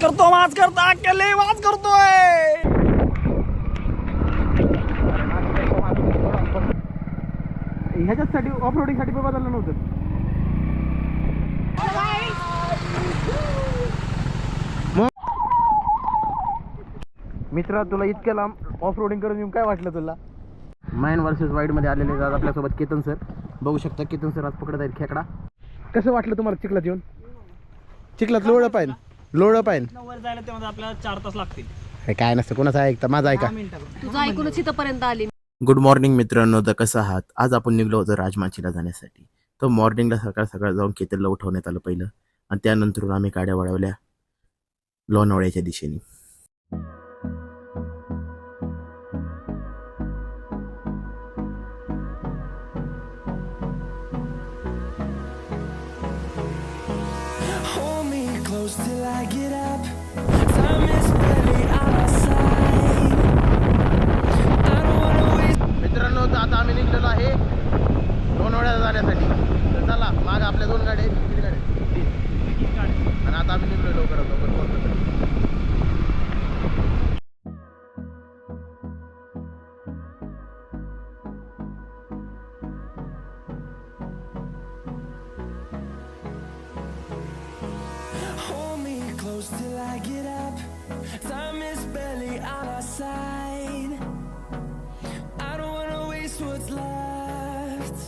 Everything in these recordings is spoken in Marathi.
करतो वाज करता केले वाज करतोय. ह्याच्यासाठी ऑफ रोडिंग साठी पण बदललं नव्हतं. मित्रा तुला इतक्या लांब ऑफ रोडिंग करून येऊन काय वाटलं तुला? मॅन वर्सेस वाईड मध्ये आलेले आज आपल्यासोबत केतन सर. बघू शकता केतन सर आज पकडत आहेत खेकडा. कसं वाटलं तुम्हाला चिखलात येऊन? चिखलात लोळं पाहिन वर जायला तेव्हा आपल्याला 4 तास लागतील. हे काय नसतं कोणाचं ऐकता, माझं ऐका. तुझं ऐकूनच इथपर्यंत आली. गुड मॉर्निंग मित्रांनो, तर कसं आहात? आज आपण निघलो होतो राजमाचीला जाण्यासाठी. तर मॉर्निंगला सकाळ जाऊन केतनला उठवण्यात आलं पहिलं, आणि त्यानंतर आम्ही गाड्या वळवल्या लोणावळ्याच्या दिशेने. Till I get up, time is barely on our side. I don't wanna waste. मित्रांनो, तर आता आम्ही निघलेलो आहे लोणावळ्याला जाण्यासाठी. तर चला, माग आपल्या 2 गाड्या आहेत. किती गाड्या आहेत? 3 गाड्या. आणि आता आम्ही निघलो लवकर पोहोचलो. Till I get up, time is barely on our side. I don't wanna waste what's left.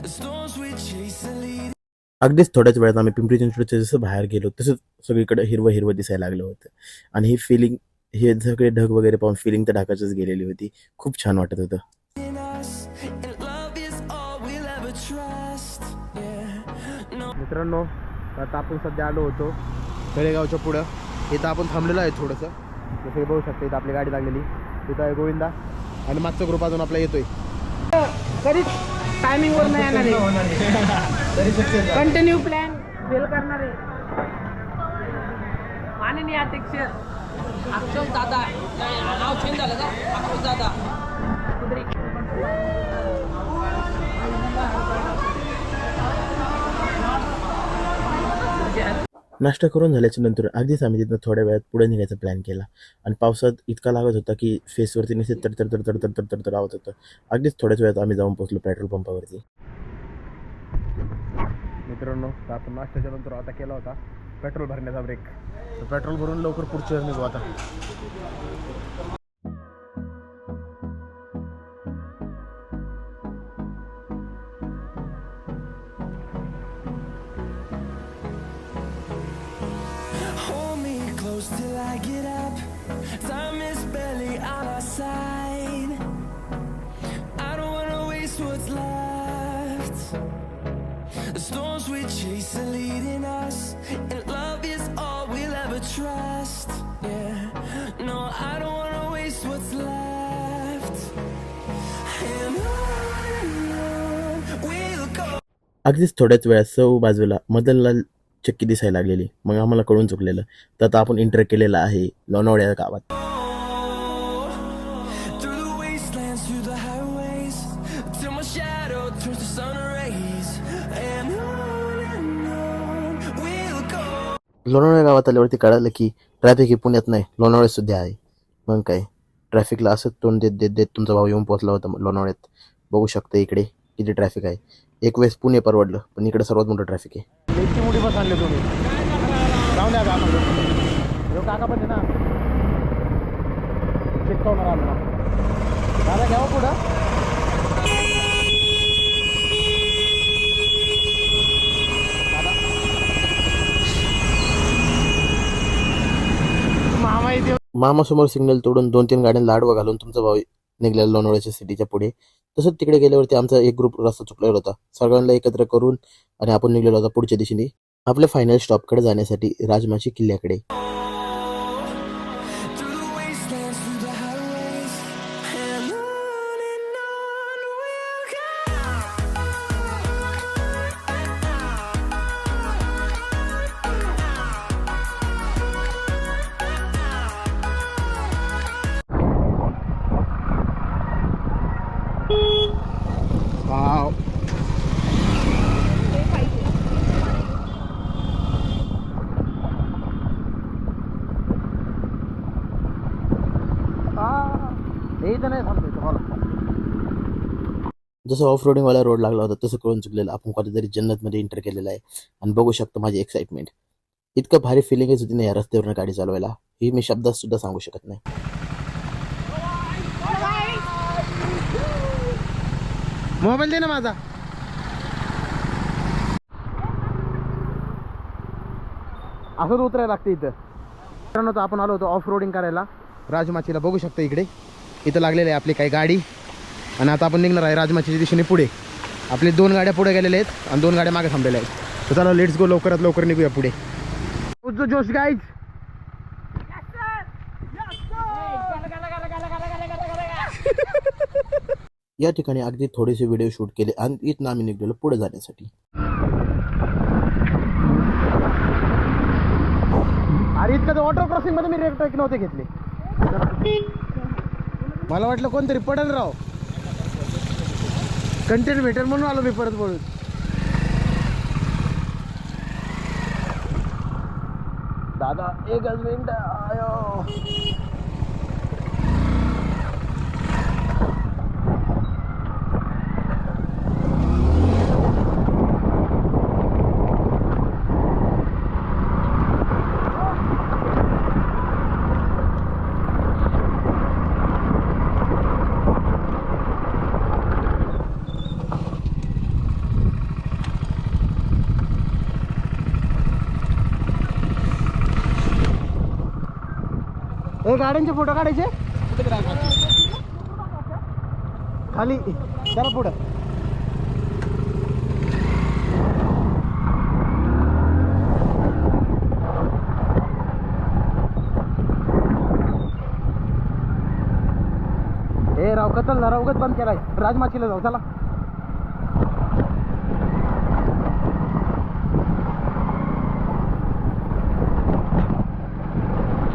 The storms we chase are leading. अगदीच थोड्याच वेळात आम्ही पिंपरी चिंचवडच्या जसं बाहेर गेलो तसंच सगळीकडे हिरवं दिसायला लागलं होतं. आणि ही फिलिंग, हे सगळे ढग वगैरे पाहून फिलिंग तर ढगाचीच गेलेली होती. खूप छान वाटत होतं. मित्रांनो, आता आपण सध्या आलो होतो तळेगावच्या पुढं. इथं आपण थांबलेलो आहे थोडंसं. जसं बघू शकता इथं आपली गाडी लागलेली. इथं आहे गोविंदा आणि मागचा ग्रुप अजून आपला येतोय. कधीच टायमिंगवर नाही येणार आहे. कंटिन्यू प्लॅन फेल करणार आहे. माननीय अध्यक्ष अक्षय दादा, नाव चेंज झालं का? अक्षय दादा नाश्ता करून झाल्याच्या नंतर अगदीच आम्ही तिथं थोड्या वेळात पुढे निघायचा प्लॅन केला. आणि पावसात इतका लागत होता की फेसवरती निश्चित तर आवत होतं. अगदीच थोड्याच वेळात आम्ही जाऊन पोहोचलो पेट्रोल पंपावरती. मित्रांनो, आपण नाश्त्याच्या नंतर आता केला होता पेट्रोल भरण्याचा ब्रेक. तर पेट्रोल भरून लवकर पुढच्या निघू आता. Till I get up, time is barely on our side. I don't wanna waste what's left. The storms we chase are leading us, and love is all we'll ever trust. Yeah, no, I don't wanna waste what's left. And on we'll go. अगदीच थोड्याच वेळात सौ बाजूला मदनलाल चक्की दिसायला लागलेली. मग आम्हाला कळून चुकलेलं. तर आता आपण एंटर केलेलं आहे लोणावळ्या गावात. लोणावळ्या गावात आल्यावरती कळालं की ट्रॅफिक हे पुण्यात नाही, लोणावळ्यात सुद्धा आहे. मग काय, ट्रॅफिकला असं तोंड देत तुमचा भाऊ येऊन पोहोचला होता लोणावळ्यात. बघू शकता इकडे किती ट्रॅफिक आहे. एक वेळेस पुणे परवडलं, पण इकडे सर्वात मोठं ट्रॅफिक आहे. इतकी मोठी बस आणली तुम्ही, जाऊन द्या काका पण ना चिटकवणार आलो दादा. घ्यावं पुढं. मामासमोर सिग्नल तोडून 2-3 गाड्यांना लाडवा घालून तुमचा भाऊ निघालेला लोणावळ्याच्या सिटीच्या पुढे. तसंच तिकडे गेल्यावरती आमचा एक ग्रुप रस्ता चुकलेला होता. सगळ्यांना एकत्र करून आणि आपण निघलेलो होता पुढच्या दिशेने आपल्या फायनल स्टॉपकडे जाण्यासाठी, राजमाची किल्ल्याकडे. इथं नाही थांबतो मला. जसं ऑफ रोडिंगवाला रोड लागला होता तसं कळून चुकलेलं आपण कोणत्यातरी जन्नतमध्ये एंटर केलेलं आहे. आणि बघू शकतो माझी एक्साइटमेंट. इतकं भारी फिलिंगच होती ना या रस्त्यावरून गाडी चालवायला, ही मी शब्दात सुद्धा सांगू शकत नाही. मोबाईल दे ना माझा. असंच उतरायला लागते इथं. मित्रांनो तर आपण आलो होतो ऑफ रोडिंग करायला राजमाचीला. बघू शकतो इकडे इथं लागलेली आहे आपली काही गाडी. आणि आता आपण निघणार आहे राजमाचीच्या दिशेने पुढे. आपली 2 गाड्या पुढे गेलेल्या आहेत आणि 2 गाड्या मागे थांबलेल्या आहेत. तर चला लेट्स गो, लवकरात लवकर निघूया पुढे. जोश गाईज. या ठिकाणी अगदी थोडेसे व्हिडिओ शूट केले आणि इथनं आम्ही निघलेलो पुढे जाण्यासाठी. अरे इतकं वॉटर क्रॉसिंग मध्ये मी रेक ट्रॅक नव्हते घेतले. मला वाटलं कोणतरी पडेल राव. कंटेंट भेटेल म्हणून आलो मी परत बोलून. दादा एकच मिनिट आयो. गाड्यांचे फोटो काढायचे खाली. चला पुढं. हे राव कतल जरा उगच बंद केलाय. राजमाचीला जाऊ चला.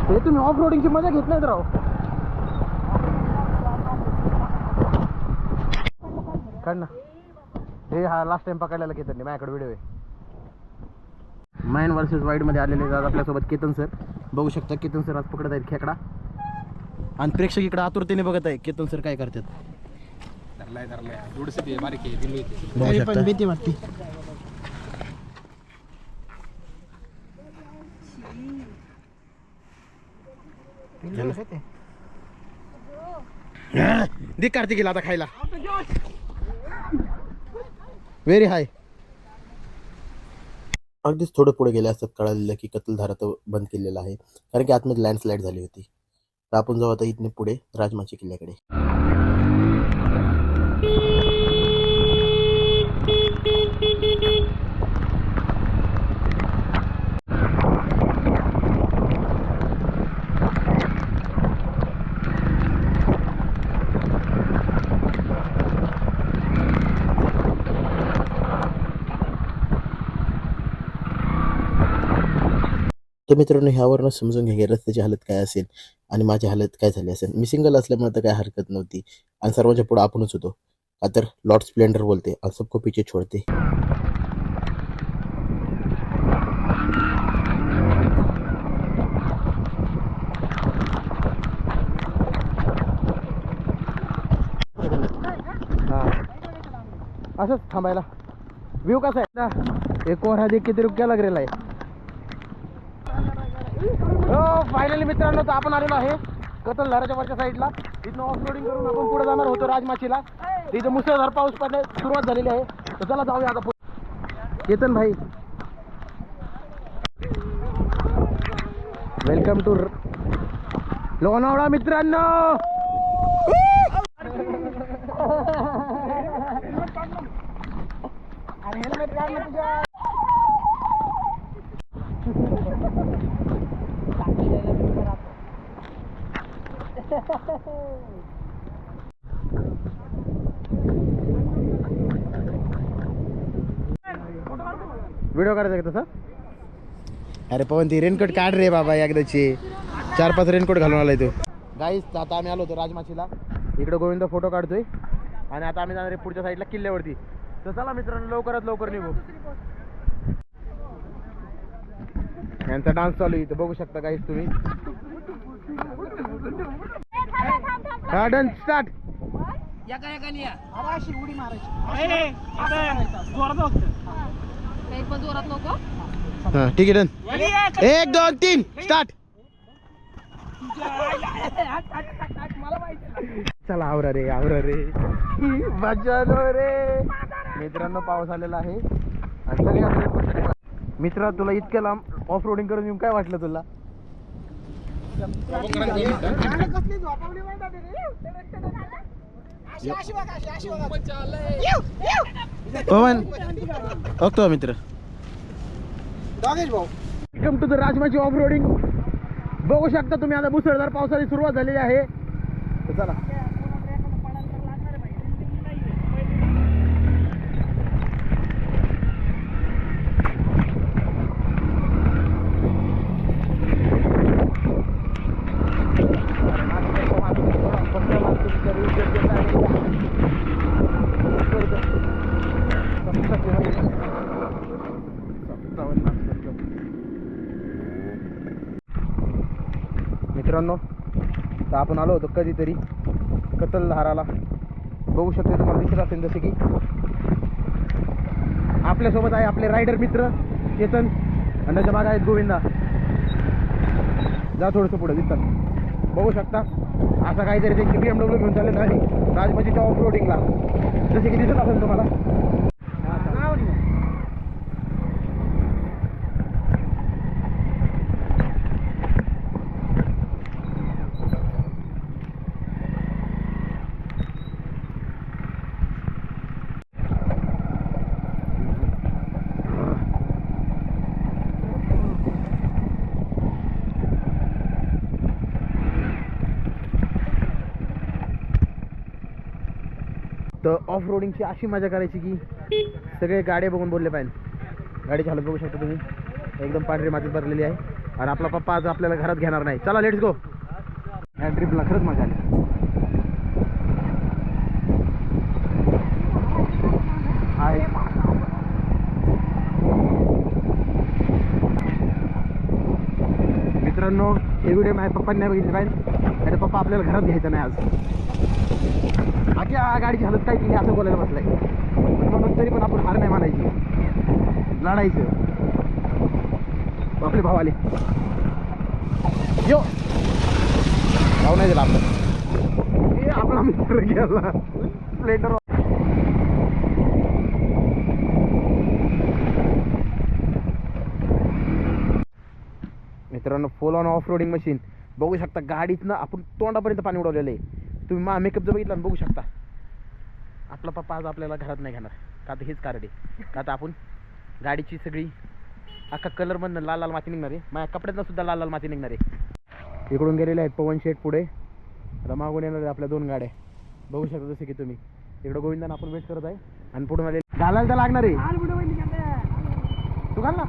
हे तुम्ही ऑफ रोडिंगची मजा घेत नाहीत राव. काढ ना. हे हा लास्ट टाइम पकडलेला केतन नाही. माझ्याकडे व्हिडिओ आहे. मॅन वर्सेस वाईड मध्ये आलेले आज आपल्यासोबत केतन सर. बघू शकता केतन सर आज पकडत आहेत खेकडा आणि प्रेक्षक इकडे आतुरतेने बघत आहे केतन सर काय करतात. पण भीती वाटते. दे कार्तिकीला आता खायला. Very high. अगदीच थोडं पुढे गेले असतात कळालेलं की कतलधारा तर बंद केलेला आहे, कारण की आतमध्ये लँडस्लाईड झाली होती. तर आपण जाऊ आता इथने पुढे राजमाची किल्ल्याकडे. तर मित्रांनो ह्यावरनं समजून घ्या की रस्त्याची हालत काय असेल आणि माझी हालत काय झाली असेल. मी सिंगल असल्यामुळे तर काय हरकत नव्हती आणि सर्वांच्या पुढे आपणच होतो. का तर लॉर्ड स्प्लेंडर बोलते और सबको पीछे छोड़ते. असंच थांबायला. व्ह्यू कसा आहे ना. एक और हा देख किती रुपया लग रेला आहे. हो फायनली मित्रांनो तर आपण आलेलो आहे कतलधाराच्या वरच्या साईडला. इथनं ऑफ रोडिंग करून आपण पुढे जाणार होतो राजमाचीला. तिथे मुसळधार पाऊस पडण्यास सुरुवात झालेली आहे. तर चला जाऊया आता पुढे. केतन भाई वेलकम टू लोणावळा मित्रांनो. हेल्मेट काढ ना तुझ्या. व्हिडिओ काढायचा का तसा. अरे पवन ती रेनकोट काढ रे बाबा एकदाची. 4-5 रेनकोट घालून आलाय तो. गाईस आता आम्ही आलो होतो राजमाचीला. इकडे गोविंद फोटो काढतोय आणि आता आम्ही जाणार आहे पुढच्या साईडला किल्ल्यावरती. तर चला मित्रांनो लवकरात लवकर निघू. यांचा डान्स चालू आहे इथं बघू शकता गाईस तुम्ही. हा डन स्टार्ट. जोरात फक्त. एक पण जोरात नको. हा ठीक आहे डन. 1 2 3 स्टार्ट. चला आवरा रे मजा आलो रे. मित्रांनो पाऊस आलेला आहे आणि सगळे आपले मित्र तुला इतक्या लांब ऑफ रोडिंग करून येऊन काय वाटलं तुला? पवन बघतो मित्र. Welcome to the Rajmachi off roading. बघू शकता तुम्ही आता मुसळधार पावसाची सुरुवात झालेली आहे. तर चला मित्रांनो, तर आपण आलो होतो कधीतरी कतलधाराला. बघू शकतो तुम्हाला दिसत असेल जसे की आपल्यासोबत आहे आपले रायडर मित्र चेतन आणि त्याच्या मागे आहेत गोविंदा. जा थोडंसं पुढे दिसतात बघू शकता. असं काहीतरी त्यांची BMW घेऊन चाललेलं आहे राजमाचीच्या ऑफ रोडिंगला जसे की दिसत असेल तुम्हाला. तर ऑफ रोडिंगची अशी मजा करायची की सगळे गाड्या बघून बोलले पाहिजे. गाडीची हालत बघू शकता तुम्ही, एकदम पांढरी मातीत भरलेली आहे. आणि आपला पप्पा आज आपल्याला घरात घेणार नाही. चला लेट्स गो. या ट्रिपला खरंच मजा आली. मित्रांनो, हे व्हिडिओ माझ्या पप्पांनी नाही बघितले पाहिजे. अरे पप्पा आपल्याला घरात घ्यायचं नाही आज. आख्या गाडीची हालत काय केली असं बोलायला बसलाय. म्हणून तरी पण आपण हार नाही मानायची, लढायचं. आपले भाव आले. यो भाव नाही दिला आपलं. आपला मित्र गेला स्प्लेंडर. मित्रांनो, फुल ऑन ऑफ रोडिंग मशीन बघू शकता. गाडीतनं आपण तोंडापर्यंत पाणी उडवलेलं आहे. तुम्ही मेकअप जर बघितला बघू शकता. आपला पप्पा आज आपल्याला घरात नाही घेणार का तर हेच कारण आहे. का तर आपण गाडीची सगळी अख्खा कलरमधनं लाल लाल माती निघणार आहे. माझ्या कपड्यातनं सुद्धा लाल लाल माती निघणार आहे. इकडून गेलेले आहेत पवन शेठ पुढे. आता मागून येणार आहे आपल्या 2 गाड्या बघू शकता जसे की तुम्ही. इकडं गोविंदानं आपण वेट करत आहे आणि पुढून आले. घालायला तर लागणार आहे. तू घाल ना,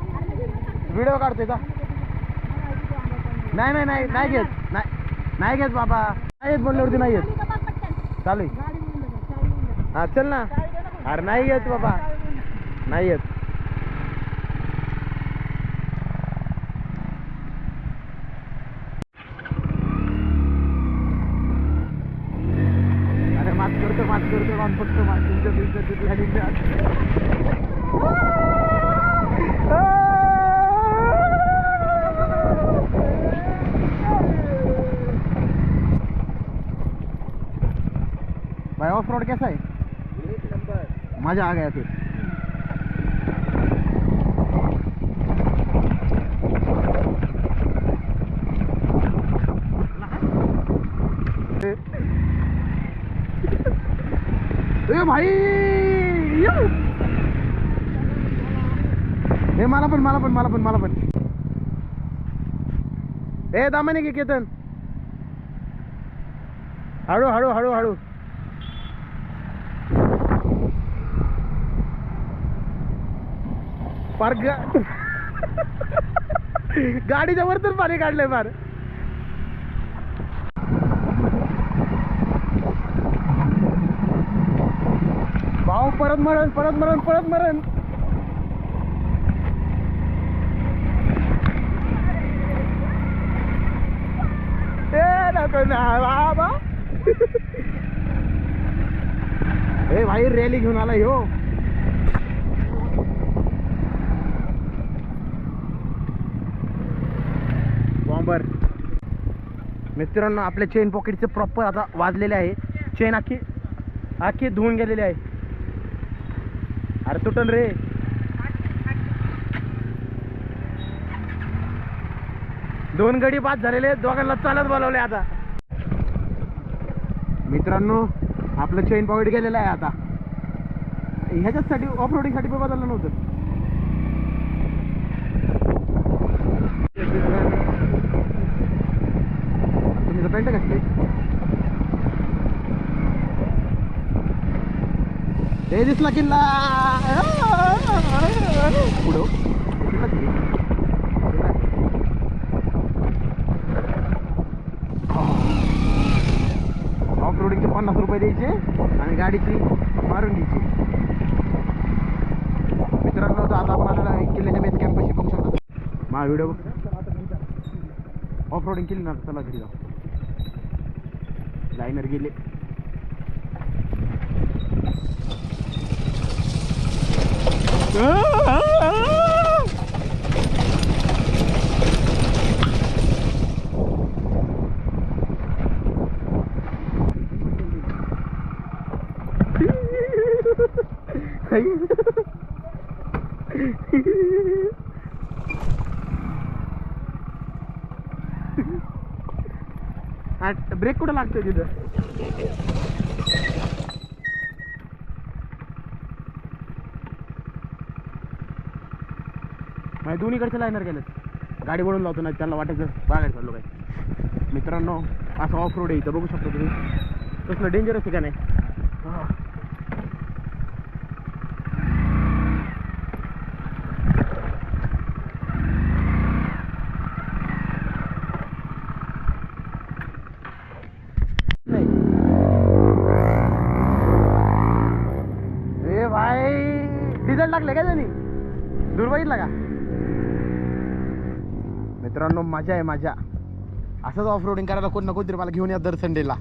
व्हिडिओ काढतोय का? नाही नाही नाही नाही घेत, नाही घेत बाबा. नाही येत बोलल्यावरती नाही येत. चालू हा चल ना. अरे नाही येत बाबा, नाही येत. अरे मात करतो कोण फक्त भाई ऑफ रोड कैसा है? मजा आ गया फिर. ए भाई हे मला पण ए दामाने की केतन हळू पार गाडीच्या वर तर पाणी काढलंय फार. भाऊ परत मरण. नको ना बाबा. ए भाई रॅली घेऊन आला ह्यो. बॉम्बर. मित्रांनो आपल्या चेन पॉकेटचे प्रॉपर आता वाजलेले आहे. चेन आखी धुवून गेलेली आहे. अरे तुटन रे. दोन गडी बाद झालेले, दोघांना चालत बोलवले. आता मित्रांनो आपलं चेन पॉकेट गेलेलं आहे. आता ह्याच्यासाठी ऑफ रोडिंग साठी बदललं नव्हतं. तुम्ही पेंट घातले ते दिसला किल्ला पुढं. ऑफ रोडिंगचे 50 रुपये द्यायचे आणि गाडीची मारून घ्यायची. मित्रांनो तर आता आपण आलेला किल्ल्याच्या बेस कॅम्पशी बघू शकतो. मा व्हिडिओ ऑफ रोडिंग केली ना. चला घरी जाऊ. लायनर गेले. ब्रेक कुठं लागतोय तिथं. माझ्या दोन्हीकडचे लायनर गेलेत. गाडी वळून लावतो नाही त्यांना वाटायचं बागायला चाललो काय. मित्रांनो असं ऑफ रोड आहे इथं बघू शकतो तुम्ही. कसलं डेंजरस ठिकाण आहे. डिझेल टाकले का त्यांनी. दूर बघितला का. मित्रांनो मजा आहे मजा. असंच ऑफ रोडिंग करायला कोण ना कोणतरी मला घेऊन या दर संडेला.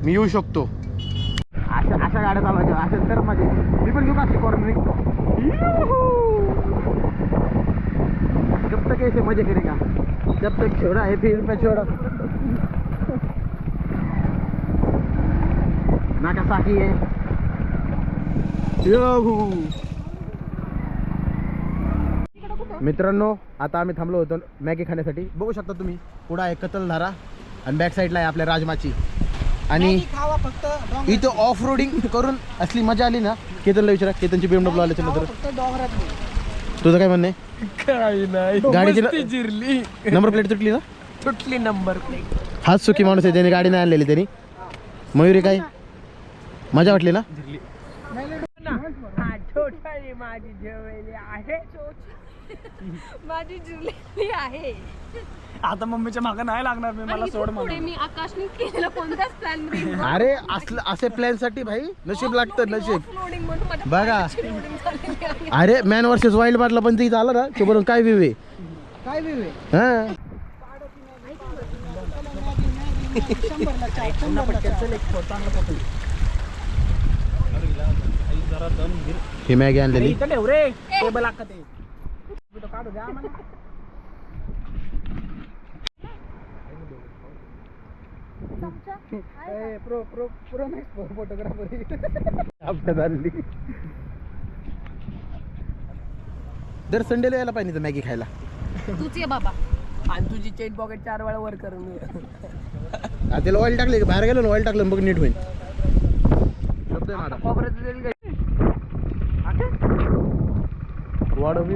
मी येऊ शकतो. अशा गाड्या चालवायच्या अशा तर माझे. मी पण घेऊ का अशी कॉर्नरिंग. जब तक ऐसे मजे करेगा जब तक छोड़ा है फिर मैं छोड़ा. नागासाकी आहे. मित्रांनो आता आम्ही थांबलो होतो मॅगी खाण्यासाठी. बघू शकता तुम्ही पुढं आहे कतलधारा आणि बॅक साईडला आहे आपल्या राजमाची. आणि इथं ऑफ रोडिंग करून असली मजा आली ना. केतनला विचारा. केतनची BMW आल्याच्या नंतर तुझं काय म्हणणे. गाडीची जिरली. नंबर प्लेट तुटली ना. तुटली नंबर प्लेट. हाच सुखी माणूस आहे. त्याने गाडी नाही आणलेली. त्यांनी मयुरी काय मजा वाटली ना. माझी जिरलेली आहे. आता मम्मीच्या मागं नाही लागणार मी. मला सोड पुढे मी आकाशने केलेलं कोणत्याच प्लॅन मध्ये. अरे असलं असे प्लॅन साठी भाई नशीब लागतं. नशीब बघा. अरे मॅन वर्सेस वाईल्ड बारला पण तिथं आलं ना. ते बरोबर काय विवे काय विवे. हा ही मॅगी आणलेली. दर संडेला यायला पाहिजे मॅगी खायला. तूच ये बाबा. आणि तुझी चेन पॉकेट 4 वेळा वर करून घे. त्याला ऑइल टाकले बाहेर गेलो ना. ऑइल टाकलं बघ नीट होईल. शब्द आहे माझा. वाढव.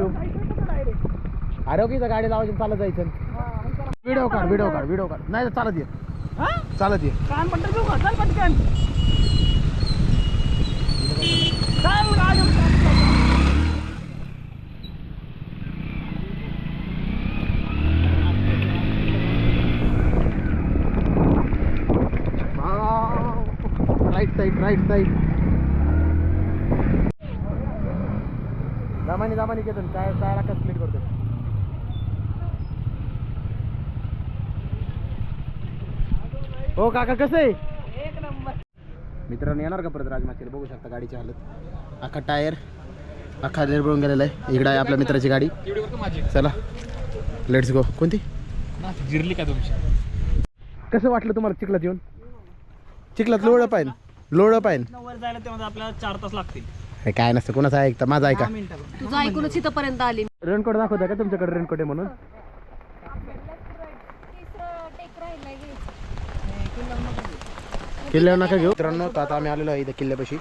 अरे ओके गाडी लावायची चालत जायचं. व्हिडिओ काढ. नाही चालत ये. चालत ये. कान पट्टा घेऊ का. चल पटकन. चल गाडी. Right side. दामानी केतन काय कंप्लीट करतो. हो काका कसं आहे. मित्रांनो येणार का परत राजमाचीला? बघू शकता गाडीची हालत, अख्खा टायर अख्खा निरबळून गेलेला आहे. इकडं आहे आपल्या मित्राची गाडी. चला लेट्स गो. कोणती जिरली का तुमची? कसं वाटलं तुम्हाला चिखलात येऊन? चिखलात लोळं पाहिजे, लोळं पाहिजे. वर जायला तेव्हा आपल्याला 4 तास लागतील. हे काय नसतं, कोणाचं ऐकता? माझं ऐका. तुझं ऐकूनच इथपर्यंत आली. रेनकोट दाखवता का तुमच्याकडे? रेनकोट आहे म्हणून किल्ल्यावर नका घेऊ मित्रांनो. तर आता आम्ही आलेलो आहे इथं किल्ल्यापाशी.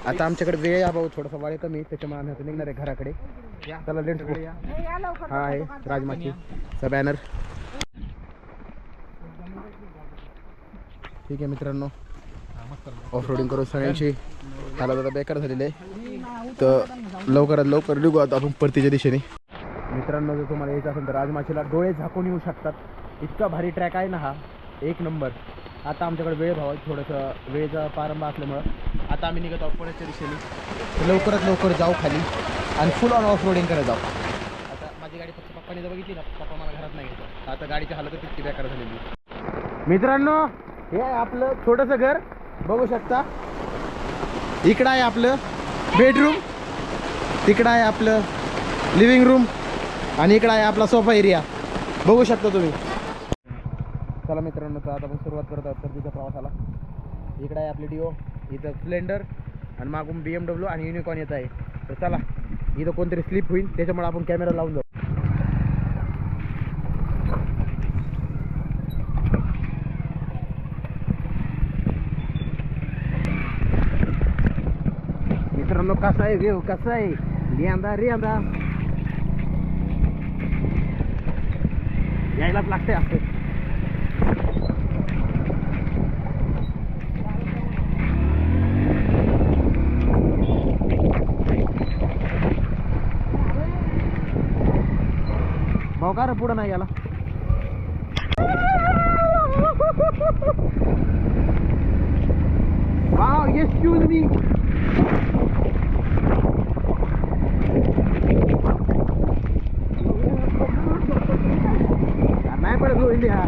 आता आमच्याकडे वेळ अभाव थोडासा वाळे कमी, त्याच्यामुळे आम्ही आता निघणार आहे घराकडे. चला लेट्स गो. हा आहे राजमाचीचा बॅनर. ठीक आहे मित्रांनो, ऑफ रोडिंग करू सगळ्यांची. हालत आता बेकार झालेली आहे, तर लवकरात लवकर निघू आता आपण परतीच्या दिशेने. मित्रांनो जर तुम्हाला यायचं असेल तर राजमाचीला डोळे झाकून येऊ शकतात. इतका भारी ट्रॅक आहे ना हा, एक नंबर. आता आमच्याकडे वेळ भाव आहे, थोडंसं वेळेचा प्रारंभ असल्यामुळं आता आम्ही निघत आहोत पुण्याच्या दिशेने. लवकरात लवकर जाऊ खाली आणि फुल ऑन ऑफ रोडिंग करत जाऊ. आता माझी गाडी फक्त पप्पाने जर बघितली ना, पप्पा मला घरात नाही घ्यायचं. आता गाडीची हालत तितकी बेकार झालेली. मित्रांनो हे आहे आपलं छोटंसं घर, बघू शकता. इकडं आहे आपलं बेडरूम, तिकडं आहे आपलं लिव्हिंग रूम आणि इकडं आहे आपला सोफा एरिया, बघू शकता तुम्ही. चला मित्रांनो, तर आता आपण सुरुवात करत आहोत परतीच्या प्रवासाला. इकडं आहे आपली डिओ, इथं स्प्लेंडर आणि मागून BMW आणि युनिकॉर्न येत आहे. तर चला, इथं कोणतरी स्लिप होईल त्याच्यामुळे आपण कॅमेरा लावून जाऊ. मित्रांनो कसा आहे व्ह्यू, कसा आहे? रियांदा रियांदा यायलाच लागते असं. भाऊ का रे पुढं नाही याला? Wow, excuse me. नाही पडत हो इंडिया.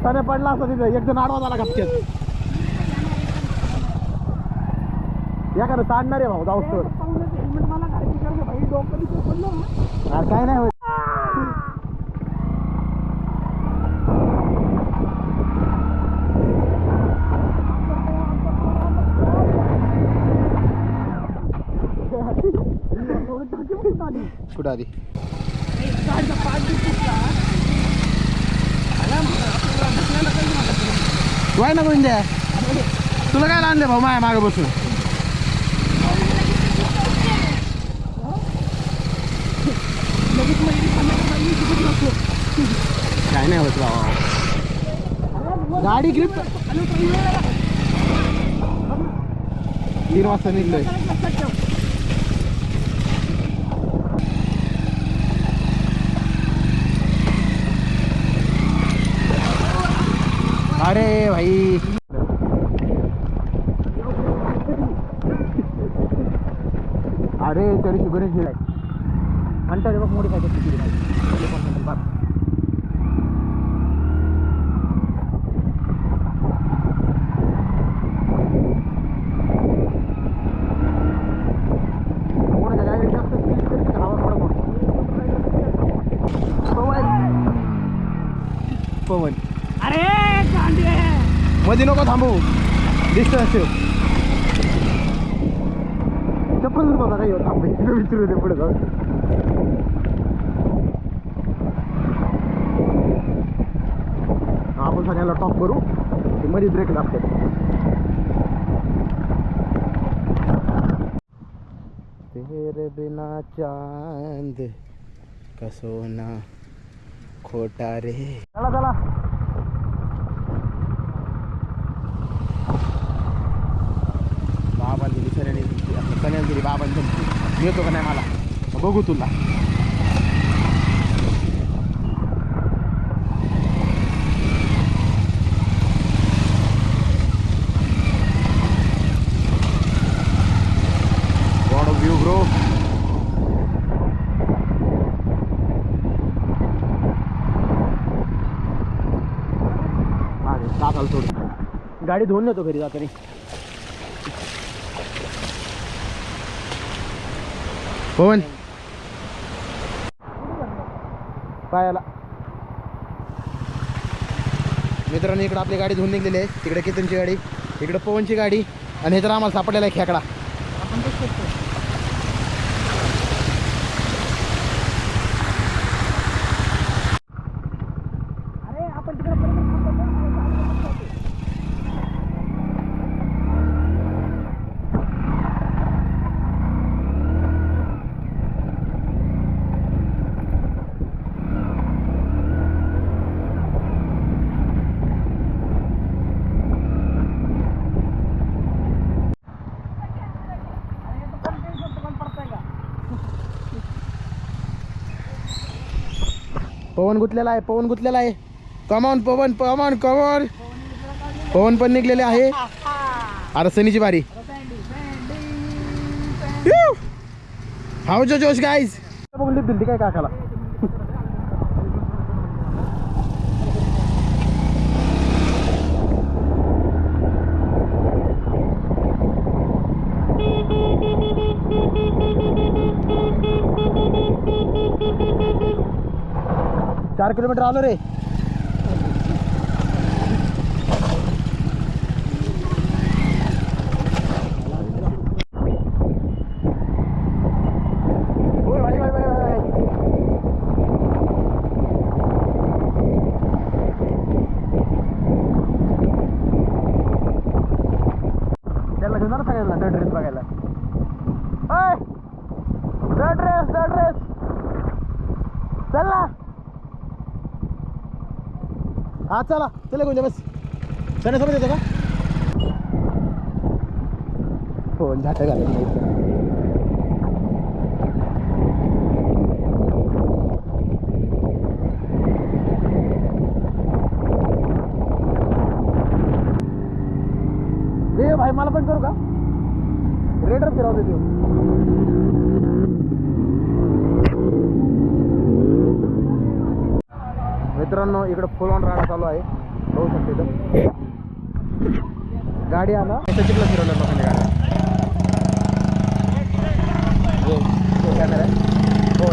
अरे पडला असता तिथे, एक जण आडवा झाला गपचेत. या का चाडणार आहे भाऊ जाऊस तर. काय नाही होत. कुठं आधी वाय नको इंडिया. तुला काय आणले भाऊ माया मागे बसून? काय नाही होत बाबा, गाडी ग्रिप. 3 वाजता निघलोय. अरे भाई अरे तरी बरेच वेळ आहे म्हणतात बघ. मोठी पाहिजे किती पवन. अरे गांडी आहे. मध्ये नको थांबू, डिस्टन्स ठेव. चप्पल होता काही थांबे विचारू दे पुढे जाऊ. आपण सगळ्याला टॉप करू, मध्ये ब्रेक लागते. तेरे बिना चांद का सोना खोटा रे. चला चला येतो का नाही मला बघू तुला. What a view, bro. टाकाल थोडी गाडी धुवून नेतो घरी जातानी. पवन पायाला मित्रांनो इकडे आपली गाडी धुवून निघलेली आहे. तिकडे केतनची गाडी, इकडे पवनची गाडी आणि हे तर आम्हाला सापडलेला आहे खेकडा. पवन गुतलेला आहे, पवन गुतलेला आहे. कमॉन पवन, पवन कमॉन. पवन पण निघलेले आहे. आता सनीची बारी. हाऊ जो जोश गाईज. बघून दिली काय काकाला. चार किलोमीटर आलो रे. त्याला घेऊन जाणार सगळ्यांना डड रेस बघायला. डड रेस चल ना. हा चला चला घेऊन जा बस. सणासोबत येतो का हो झाट घालायचं. दे भाई मला पण करू का रेडर फिरवते देऊ. मित्रांनो इकडे फुल ऑन राडा चालू आहे. बघू शकते इथं गाडी आला चिखला फिरवलं लोकांनी गाड्या. कॅमेरा हो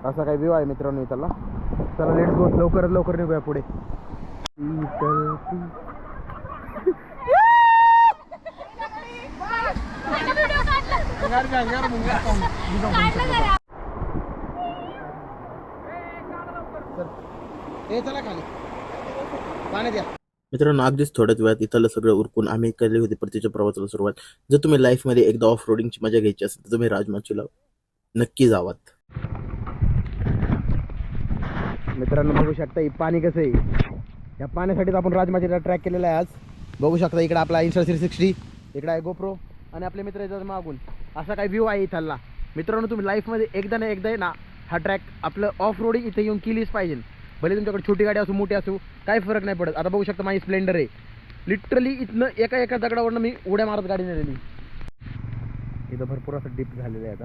असा काही व्ह्यू आहे मित्रांनो इथला. चला लेट्स गो. लवकरात लवकर निघूया पुढे. चला खाली पाण्यात या. मित्रांनो अगदीच थोड्याच वेळात इथलं सगळं उरकून आम्ही केली होती परतीच्या प्रवासाला सुरुवात. जर तुम्ही लाईफमध्ये एकदा ऑफ रोडिंगची मजा घ्यायची असेल तर तुम्ही राजमाचीला नक्की जावात. मित्रांनो बघू शकता ही पाणी कसं आहे. या पाण्यासाठीच आपण राजमाचीला ट्रॅक केलेला आहे आज. बघू शकता इकडे आपला इन्स्टा 360, इकडे आहे गोप्रो आणि आपले मित्र येतात मागून. असा काही व्ह्यू आहे इथला. मित्रांनो तुम्ही लाईफमध्ये एकदा ना एकदा ना हा ट्रॅक आपलं ऑफ रोडिंग इथे येऊन केलीच पाहिजे. भले तुमच्याकडे छोटी गाडी असू मोठी असू काही फरक नाही पडत. आता बघू शकता माझी स्प्लेंडर आहे. लिटरली इथनं एका दगडावरनं मी उड्या मारत गाडी नेलेली. इथं भरपूर असं डिप झालेलं आहे आता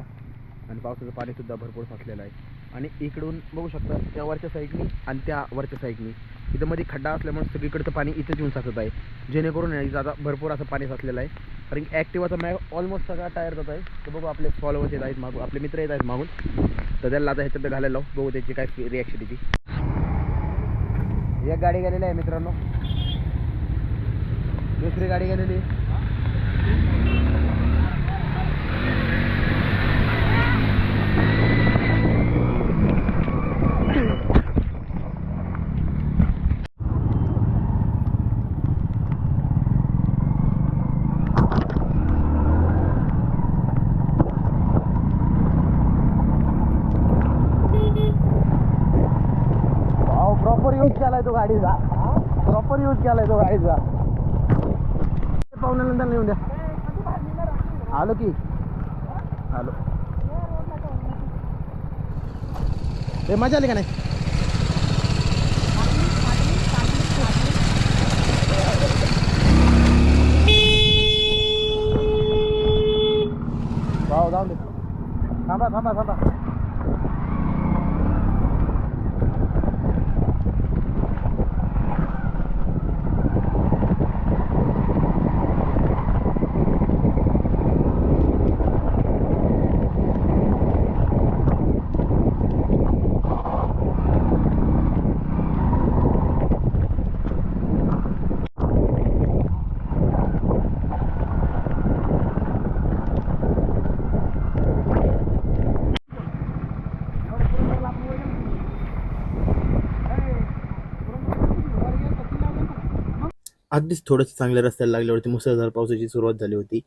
आणि पावसाचं पाणीसुद्धा भरपूर साचलेलं आहे. आणि इकडून बघू शकता त्या वरच्या साईडनी आणि त्या वरच्या साईडनी इथं मध्ये खड्डा असल्यामुळे सगळीकडचं पाणी इथंच येऊन साचत आहे. जेणेकरून इथं आता भरपूर असं पाणी साचलेलं आहे. कारण की ॲक्टिवाचा मॅग ऑलमोस्ट सगळा टायर जात आहे. तर बघू आपले फॉलोवर्स येत आहेत मागून, आपले मित्र येत आहेत मागून. तर त्याला आता ह्याच्यात घालायला लावू. बघू त्याची काय रिॲक्शन येते. एक गाडी गेलेली आहे मित्रांनो, दुसरी गाडी गेलेली आहे. प्रॉपर यूज केलाय तो गाडीचा, प्रॉपर यूज केलाय तो गाडीचा. पाहुण्यानंतर नेऊन द्या. आलो की आलो. हे मजा आली का नाही? भाऊ जाऊ दे. थांबा थांबा थांबा. अगदीच थोडंसं चांगल्या रस्त्याला लागल्यावरती मुसळधार पावसाची सुरुवात झाली होती.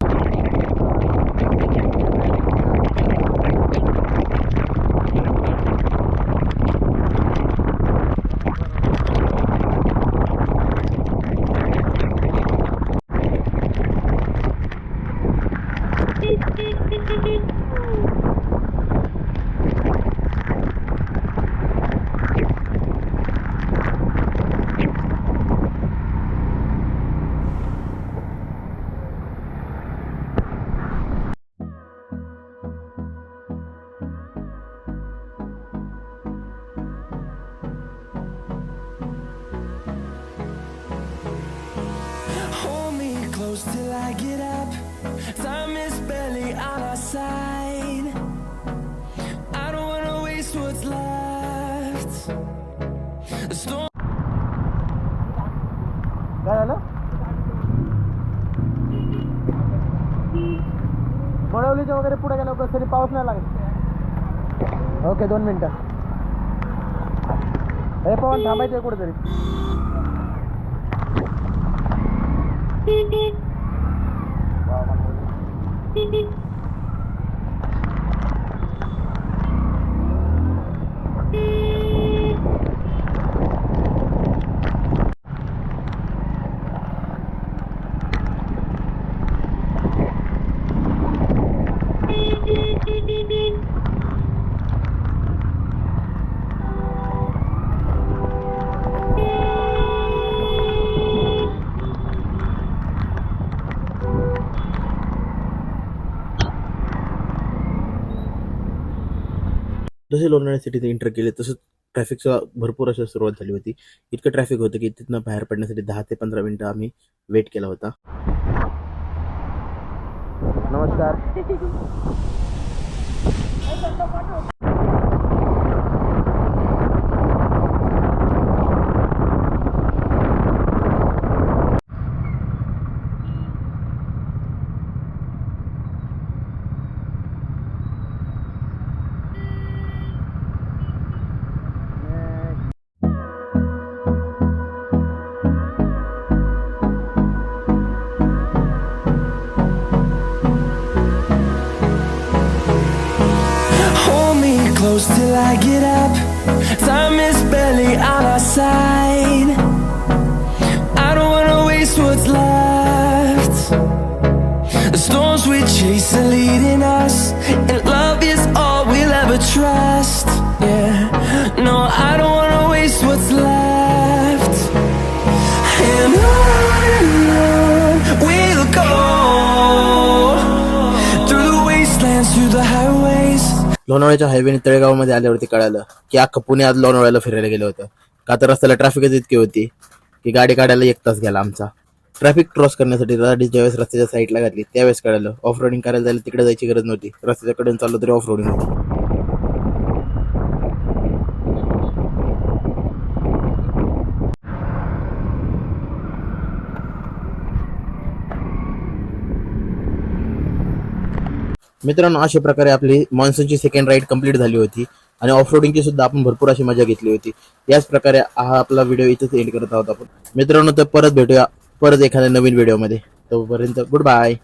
Hold me close till I get up. Time is barely on our side. I don't wanna waste what's left. The storm. काय झालं? मळवलीच्या वगैरे पुढे गेलं होतं तरी पाऊस नाही लागला. ओके 2 मिनिटं. हे पवन थांबायचं आहे कुठेतरी. जसे लोणावळा सिटीत एंटर केले तसंच ट्रॅफिकचा भरपूर अशा सुरुवात झाली होती. इतकं ट्रॅफिक होतं की तिथनं बाहेर पडण्यासाठी 10 ते 15 मिनिटं आम्ही वेट केला होता. नमस्कार. Close till I get up. Time is barely on our side. I don't wanna waste what's left. The storms we chase are leading us, and love is all we'll ever trust. Yeah, no, I don't wanna waste what's left. And on we'll go, through the wastelands, through the highways. लोणावळ्याच्या हायवेने तळेगावमध्ये आल्यावरती कळालं की अख्खं पुणे आज लोणावळ्याला फिरायला गेलं होतं. का तर रस्त्याला ट्रॅफिकच इतकी होती की गाडी काढायला 1 तास गेला आमचा. ट्रॅफिक क्रॉस करण्यासाठी गाडी ज्यावेळेस रस्त्याच्या साईडला घातली त्यावेळेस कळालं ऑफ रोडिंग करायला जायला तिकडे जायची गरज नव्हती. रस्त्याच्या कडेने चाललो तरी ऑफ रोडिंग होती. मित्रांनो, अशा प्रकारे आपली मान्सूनची सेकंड राईड कंप्लीट झाली होती आणि ऑफ रोडिंगची सुद्धा आपण भरपूर अशी मजा घेतली होती. याच प्रकारे हा आपला व्हिडिओ इथेच एंड करत आहोत आपण. मित्रांनो, तर परत भेटूया परत एखाद्या नवीन व्हिडिओमध्ये. तोपर्यंत गुड बाय.